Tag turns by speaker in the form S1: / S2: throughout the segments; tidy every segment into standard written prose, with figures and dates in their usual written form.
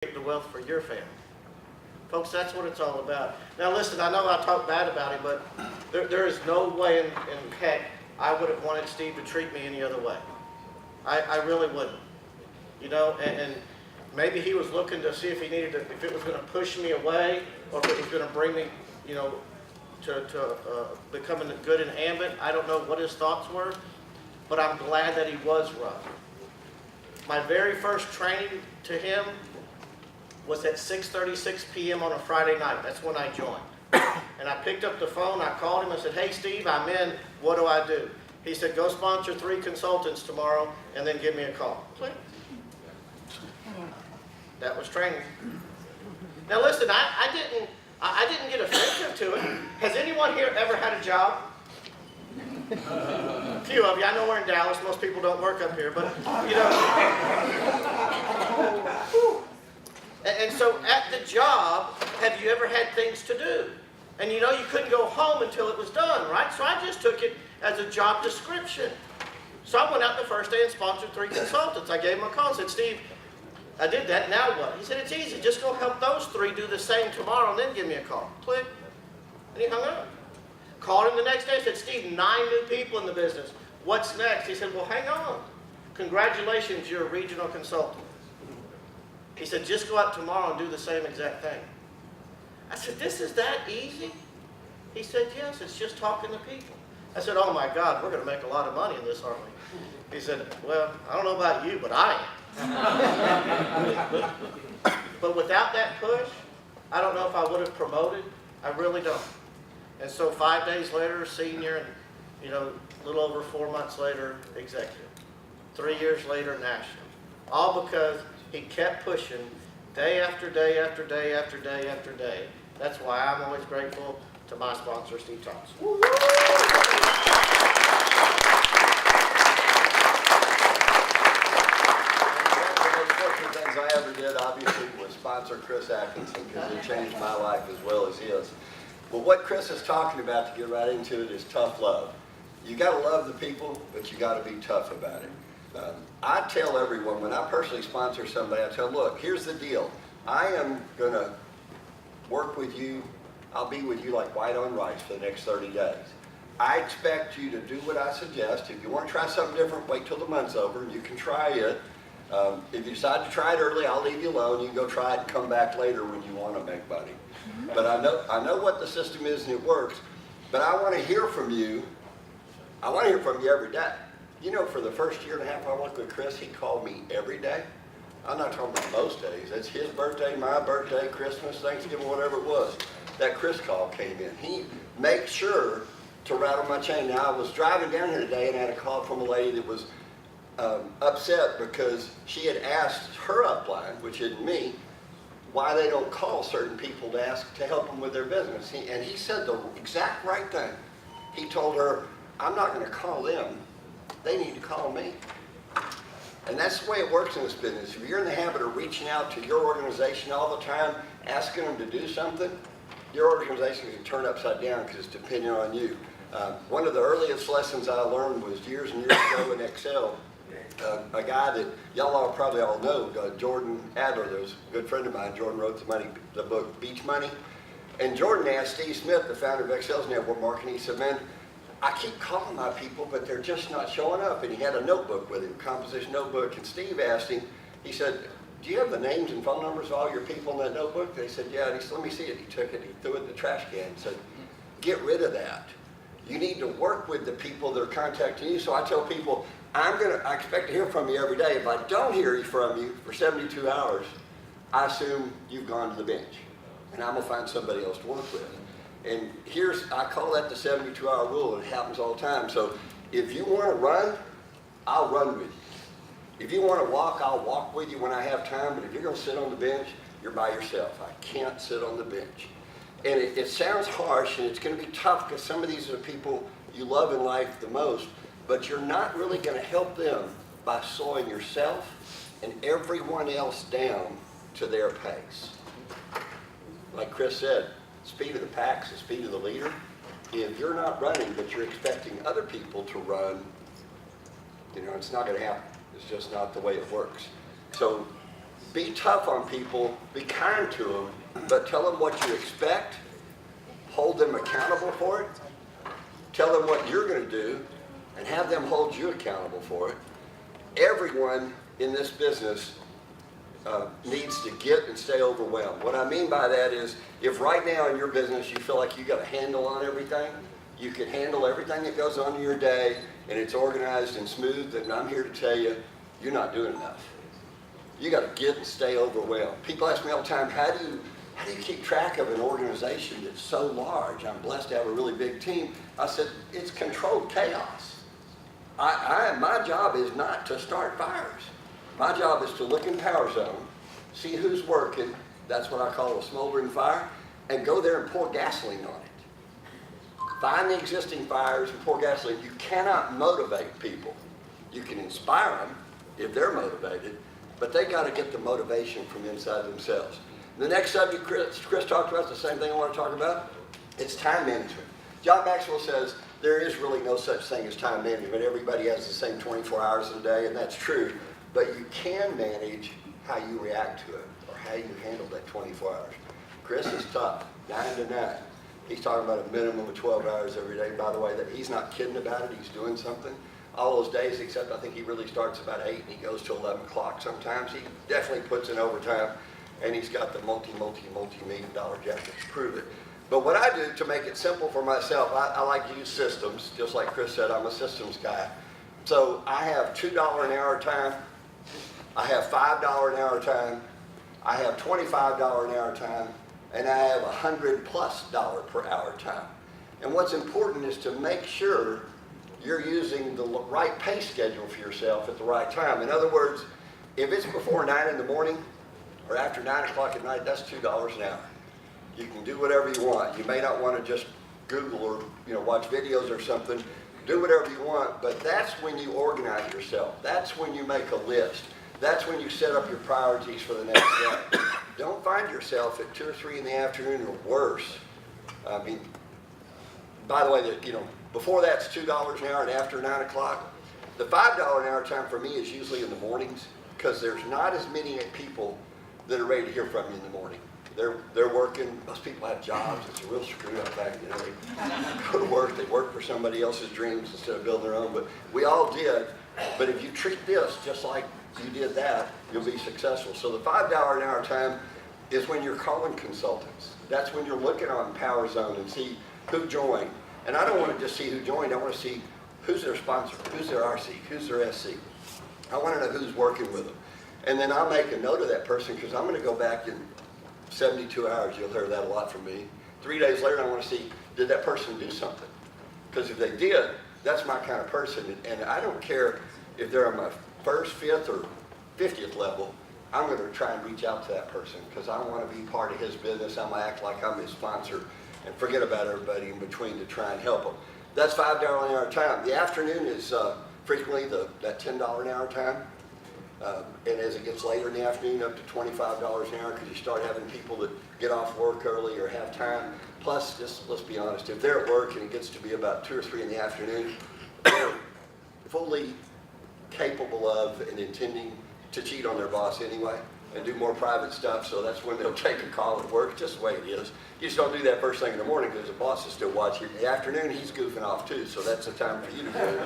S1: the wealth for your family. Folks, that's what it's all about. Now listen, I know I talk bad about him, but there is no way in heck I would have wanted Steve to treat me any other way. I really wouldn't. You know, and maybe he was looking to see if he needed to, if it was going to push me away or if it was going to bring me, you know, to becoming good in Ambit. I don't know what his thoughts were, but I'm glad that he was right. My very first training to him was at 6:36 p.m. on a Friday night. That's when I joined. And I picked up the phone, I called him, I said, "Hey Steve, I'm in, what do I do?" He said, "Go sponsor 3 consultants tomorrow and then give me a call." Click. That was training. Now listen, I didn't get offensive to it. Has anyone here ever had a job? A few of you. I know we're in Dallas. Most people don't work up here, but you know. And so at the job, have you ever had things to do? And you know you couldn't go home until it was done, right? So I just took it as a job description. So I went out the first day and sponsored 3 consultants. I gave him a call and said, "Steve, I did that, now what?" He said, "It's easy, just go help those 3 do the same tomorrow and then give me a call." Click. And he hung up. Called him the next day and said, "Steve, 9 new people in the business. What's next?" He said, "Well, hang on. Congratulations, you're a regional consultant." He said, "Just go out tomorrow and do the same exact thing." I said, "This is that easy?" He said, "Yes, it's just talking to people." I said, "Oh my God, we're going to make a lot of money in this, aren't we?" He said, "Well, I don't know about you, but I am." But without that push, I don't know if I would have promoted. I really don't. And so 5 days later, senior, and you know, a little over 4 months later, executive. 3 years later, national. All because he kept pushing day after day after day after day after day. That's why I'm always grateful to my sponsor, Steve Thompson.
S2: One of the most fortunate things I ever did, obviously, was sponsor Chris Atkinson, because it changed my life as well as his. But what Chris is talking about, to get right into it, is tough love. You got to love the people, but you got to be tough about it. I tell everyone, when I personally sponsor somebody, I tell them, "Look, here's the deal. I am going to work with you. I'll be with you like white on rice for the next 30 days. I expect you to do what I suggest. If you want to try something different, wait till the month's over and you can try it. If you decide to try it early, I'll leave you alone. You can go try it and come back later when you want to make money." But I know what the system is and it works. But I want to hear from you. I want to hear from you every day. You know, for the first year and a half I worked with Chris, he called me every day. I'm not talking about most days. It's his birthday, my birthday, Christmas, Thanksgiving, whatever it was. That Chris call came in. He makes sure to rattle my chain. Now, I was driving down here today and I had a call from a lady that was upset because she had asked her upline, which isn't me, why they don't call certain people to ask to help them with their business. And he said the exact right thing. He told her, "I'm not going to call them. They need to call me." And that's the way it works in this business. If you're in the habit of reaching out to your organization all the time, asking them to do something, your organization can turn upside down because it's depending on you. One of the earliest lessons I learned was years and years ago in Excel. A guy that y'all all probably all know, Jordan Adler, there was a good friend of mine. Jordan wrote the book Beach Money. And Jordan asked Steve Smith, the founder of Excel's Network Marketing, he said, "Man, I keep calling my people, but they're just not showing up." And he had a notebook with him, composition notebook. And Steve asked him, he said, "Do you have the names and phone numbers of all your people in that notebook?" They said, "Yeah." And he said, "Let me see it." He took it, he threw it in the trash can and said, "Get rid of that. You need to work with the people that are contacting you." So I tell people, I expect to hear from you every day. If I don't hear from you for 72 hours, I assume you've gone to the bench. And I'm going to find somebody else to work with. And I call that the 72-hour rule. It happens all the time. So if you want to run, I'll run with you. If you want to walk, I'll walk with you when I have time. But if you're going to sit on the bench, you're by yourself. I can't sit on the bench. And it sounds harsh, and it's going to be tough because some of these are the people you love in life the most. But you're not really going to help them by slowing yourself and everyone else down to their pace. Like Chris said, speed of the pack is the speed of the leader. If you're not running, but you're expecting other people to run, you know, it's not going to happen. It's just not the way it works. So Be tough on people, be kind to them, but tell them what you expect, hold them accountable for it, tell them what you're going to do, and have them hold you accountable for it. Everyone in this business needs to get and stay overwhelmed. What I mean by that is, if right now in your business you feel like you got a handle on everything, you can handle everything that goes on in your day, and it's organized and smooth, then I'm here to tell you, you're not doing enough. You got to get and stay overwhelmed. People ask me all the time, how do you keep track of an organization that's so large? I'm blessed to have a really big team. I said, it's controlled chaos. My job is not to start fires. My job is to look in Power Zone, see who's working, that's what I call a smoldering fire, and go there and pour gasoline on it. Find the existing fires and pour gasoline. You cannot motivate people. You can inspire them if they're motivated, but they got to get the motivation from inside themselves. The next subject Chris talked about, the same thing I want to talk about, it's time management. John Maxwell says there is really no such thing as time management. Everybody has the same 24 hours in a day, and that's true, but you can manage how you react to it or how you handle that 24 hours. Chris is tough, 9 to 9. He's talking about a minimum of 12 hours every day. By the way, that he's not kidding about it. He's doing something. All those days, except I think he really starts about 8 and he goes to 11 o'clock sometimes. He definitely puts in overtime, and he's got the multi-million dollar jacket to prove it. But what I do to make it simple for myself, I like to use systems. Just like Chris said, I'm a systems guy. So I have $2 an hour time. I have $5 an hour time. I have $25 an hour time. And I have $100+ per hour time. And what's important is to make sure you're using the right pay schedule for yourself at the right time. In other words, if it's before 9 in the morning or after 9 o'clock at night, that's $2 an hour. You can do whatever you want. You may not want to just Google or watch videos or something. Do whatever you want, but that's when you organize yourself. That's when you make a list. That's when you set up your priorities for the next day. Don't find yourself at 2 or 3 in the afternoon or worse. I mean, by the way, before that's $2 an hour and after 9 o'clock. The $5 an hour time for me is usually in the mornings because there's not as many people that are ready to hear from you in the morning. They're working. Most people have jobs. It's a real screwed up thing. They go to work. They work for somebody else's dreams instead of building their own. But we all did. But if you treat this just like you did that, you'll be successful. So the $5 an hour time is when you're calling consultants. That's when you're looking on Power Zone and see who joined. And I don't want to just see who joined. I want to see who's their sponsor, who's their RC, who's their SC. I want to know who's working with them. And then I'll make a note of that person because I'm going to go back in 72 hours. You'll hear that a lot from me. 3 days later, I want to see, did that person do something? Because if they did, that's my kind of person. And I don't care if they're on my first, fifth, or 50th level. I'm going to try and reach out to that person because I want to be part of his business. I'm going to act like I'm his sponsor and forget about everybody in between to try and help them. That's $5 an hour time. The afternoon is frequently that $10 an hour time. And as it gets later in the afternoon, up to $25 an hour because you start having people that get off work early or have time. Plus, just let's be honest, if they're at work and it gets to be about 2 or 3 in the afternoon, they're fully capable of and intending to cheat on their boss anyway and do more private stuff. So that's when they'll take a call at work, just the way it is. You just don't do that first thing in the morning because the boss is still watching. In the afternoon, he's goofing off too, so that's the time for you to do it.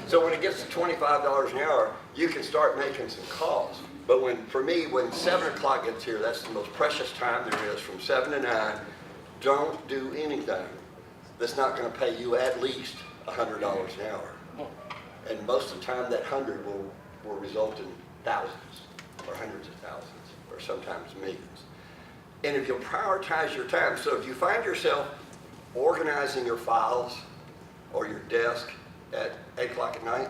S2: So when it gets to $25 an hour, you can start making some calls. But for me, when 7 o'clock gets here, that's the most precious time there is, from 7 to 9. Don't do anything that's not going to pay you at least $100 an hour. And most of the time, that 100 will result in thousands or hundreds of thousands or sometimes millions. And if you'll prioritize your time, so if you find yourself organizing your files or your desk at 8 o'clock at night,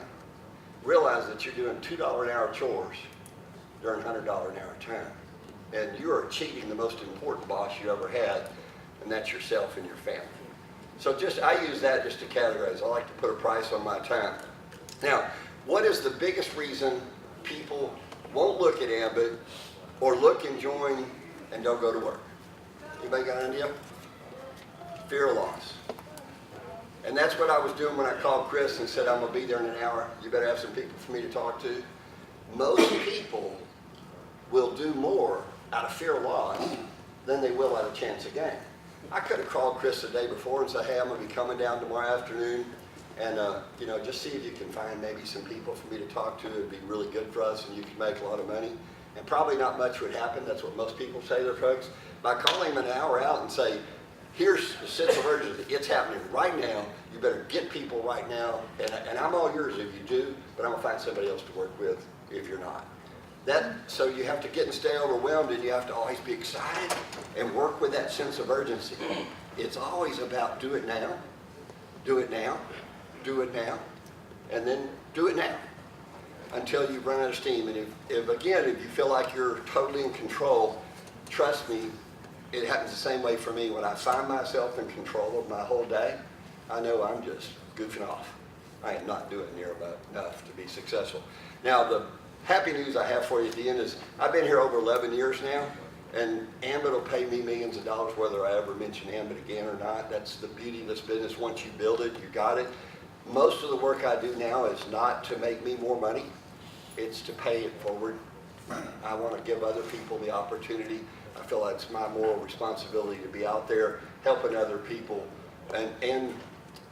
S2: realize that you're doing $2 an hour chores during $100 an hour time. And you are cheating the most important boss you ever had, and that's yourself and your family. So I use that just to categorize. I like to put a price on my time. Now, what is the biggest reason people won't look at Ambit or look and join and don't go to work? Anybody got an idea? Fear of loss. And that's what I was doing when I called Chris and said, I'm going to be there in an hour. You better have some people for me to talk to. Most people will do more out of fear of loss than they will out of chance of gain. I could have called Chris the day before and said, hey, I'm going to be coming down tomorrow afternoon, and you know, just see if you can find maybe some people for me to talk to. It'd be really good for us, and you can make a lot of money. And probably not much would happen. That's what most people say to their folks. By calling them an hour out and say, here's the sense of urgency. It's happening right now. You better get people right now. And I'm all yours if you do, but I'm going to find somebody else to work with if you're not. So you have to get and stay overwhelmed, and you have to always be excited and work with that sense of urgency. It's always about do it now, do it now, do it now, and then do it now until you run out of steam. And if you feel like you're totally in control, trust me, it happens the same way for me. When I find myself in control of my whole day, I know I'm just goofing off. I am not doing near enough to be successful. Now, the happy news I have for you at the end is I've been here over 11 years now, and Ambit will pay me millions of dollars whether I ever mention Ambit again or not. That's the beauty of this business. Once you build it, you got it. Most of the work I do now is not to make me more money. It's to pay it forward. I want to give other people the opportunity. I feel like it's my moral responsibility to be out there helping other people. And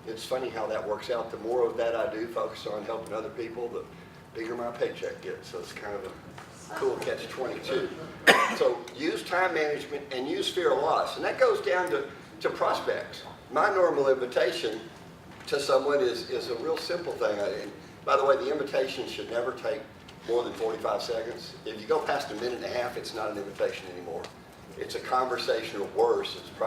S2: it's funny how that works out. The more of that I do, focus on helping other people, the bigger my paycheck gets. So it's kind of a cool catch-22. So use time management and use fear of loss. And that goes down to prospects. My normal invitation to someone is a real simple thing. And by the way, the invitation should never take more than 45 seconds. If you go past a minute and a half, it's not an invitation anymore. It's a conversation, or worse, it's probably